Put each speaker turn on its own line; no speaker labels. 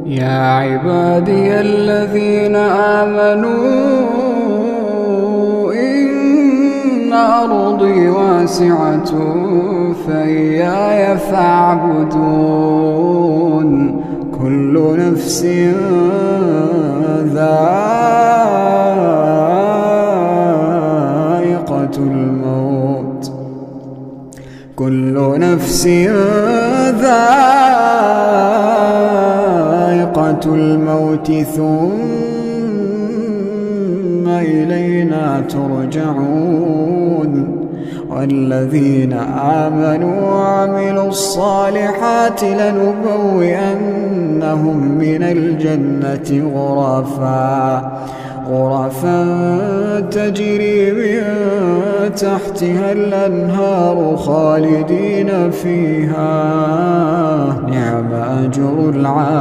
يا عبادي الذين آمنوا إن أرضي واسعة فإياي فاعبدون كل نفس ذائقة الموت كل نفس ذائقة الموت ثم إلينا ترجعون والذين آمنوا وعملوا الصالحات لنبوئنهم من الجنة غرفا تجري من تحتها الأنهار خالدين فيها نعم أجر العاملين.